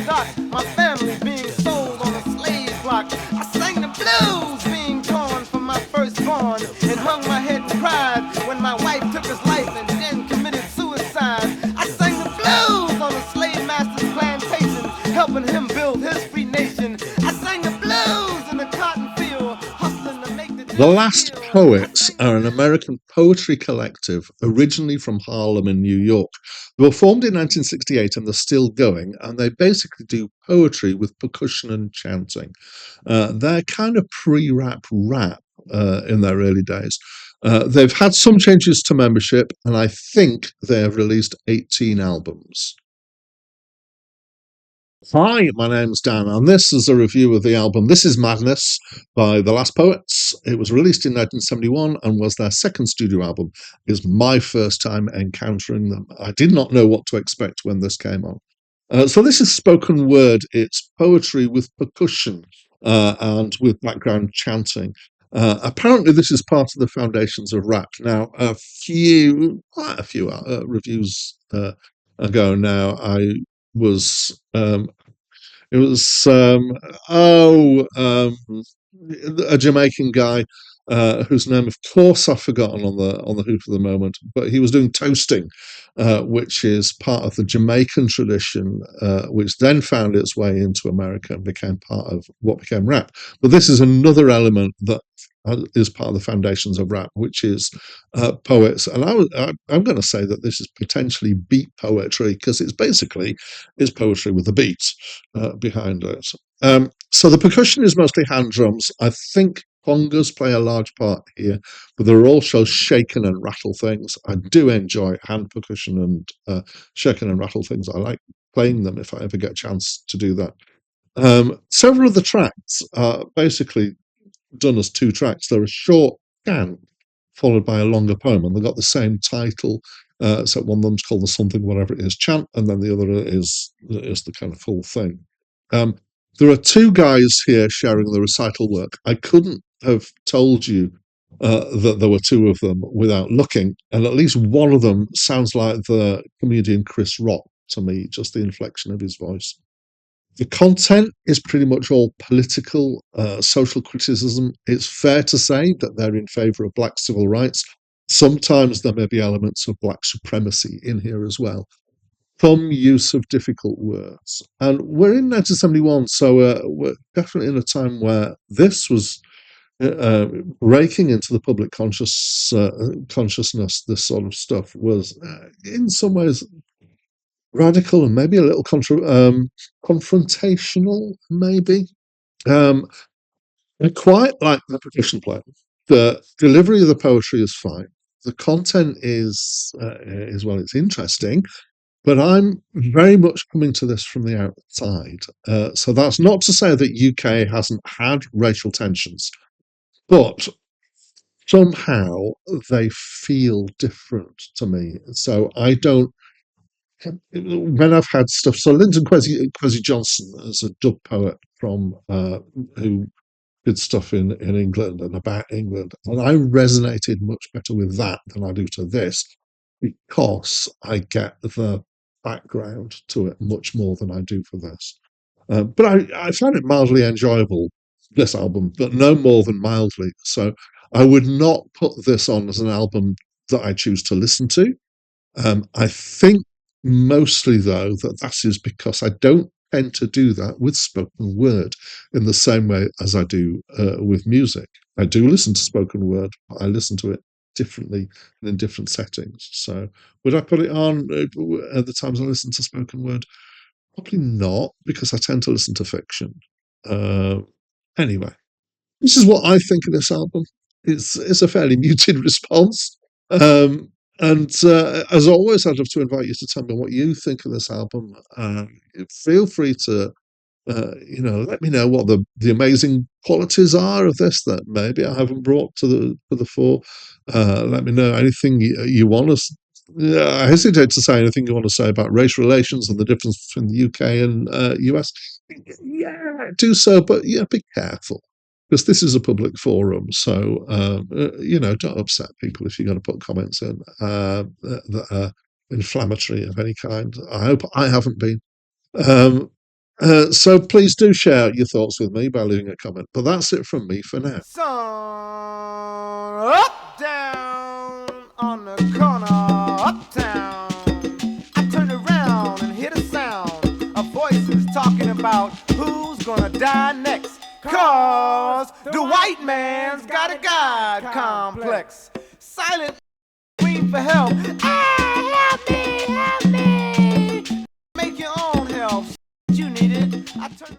dock, my family being sold on a slave block. I sang the blues being torn from my firstborn and hung my head and cried when my wife took his life and then committed suicide. I sang the blues on a slave master's plantation, helping him build his free nation. I sang the blues in the cotton field, hustling to make the The deal Last real. I Poets sang are an American poetry collective originally from Harlem in New York. They were formed in 1968 and they're still going, and they basically do poetry with percussion and chanting. They're kind of pre-rap in their early days. They've had some changes to membership, and I think they have released 18 albums. Hi, my name's Dan, and this is a review of the album This Is Madness by The Last Poets. It was released in 1971 and was their second studio album. It was my first time encountering them. I did not know what to expect when this came on. So this is spoken word. It's poetry with percussion and with background chanting. Apparently, this is part of the foundations of rap. Now, quite a few reviews ago now, I was it was a Jamaican guy whose name, of course, I've forgotten on the hoof of the moment. But he was doing toasting, which is part of the Jamaican tradition, which then found its way into America and became part of what became rap. But this is another element that is part of the foundations of rap, which is poets. And I'm going to say that this is potentially beat poetry because it's poetry with a beat behind it. So the percussion is mostly hand drums. I think congas play a large part here, but there are also shaken and rattle things. I do enjoy hand percussion and shaken and rattle things. I like playing them if I ever get a chance to do that. Several of the tracks are basically done as two tracks. They're a short chant followed by a longer poem, and they've got the same title. So one of them's called the something whatever it is chant, and then the other is the kind of full thing. Um, there are two guys here sharing the recital work. I couldn't have told you that there were two of them without looking, and at least one of them sounds like the comedian Chris Rock to me, just the inflection of his voice. The content is pretty much all political, social criticism. It's fair to say that they're in favour of black civil rights. Sometimes there may be elements of black supremacy in here as well. Some use of difficult words. And we're in 1971, so we're definitely in a time where this was breaking into the public consciousness. This sort of stuff was, in some ways, radical and maybe a little confrontational, maybe. Um, I quite like the percussion playing. The delivery of the poetry is fine. The content is well, it's interesting, but I'm very much coming to this from the outside. So that's not to say that UK hasn't had racial tensions, but somehow they feel different to me. So I don't when I've had stuff, so Linton Kwesi Johnson is a dub poet from who did stuff in England and about England, and I resonated much better with that than I do to this because I get the background to it much more than I do for this. But I found it mildly enjoyable, this album, but no more than mildly. So I would not put this on as an album that I choose to listen to. I think mostly, though, that is because I don't tend to do that with spoken word in the same way as I do with music. I do listen to spoken word, but I listen to it differently and in different settings. So, would I put it on at the times I listen to spoken word? Probably not, because I tend to listen to fiction. Uh, anyway, this is what I think of this album. It's a fairly muted response. Um, and as always, I'd love to invite you to tell me what you think of this album. Feel free to, let me know what the amazing qualities are of this that maybe I haven't brought to the fore. Let me know anything you want to. I hesitate to say anything you want to say about race relations and the difference between the UK and US. Yeah, do so, but yeah, be careful because this is a public forum. So don't upset people if you're going to put comments in that are inflammatory of any kind. I hope I haven't been. Um, So please do share your thoughts with me by leaving a comment. But that's it from me for now. Sun up, down on the corner, uptown. I turned around and hear the sound of voices talking about who's gonna die next. Cause the white man's got a God complex. Silent scream for help. Hey, help me, help me. Make your own help. You need it. I turn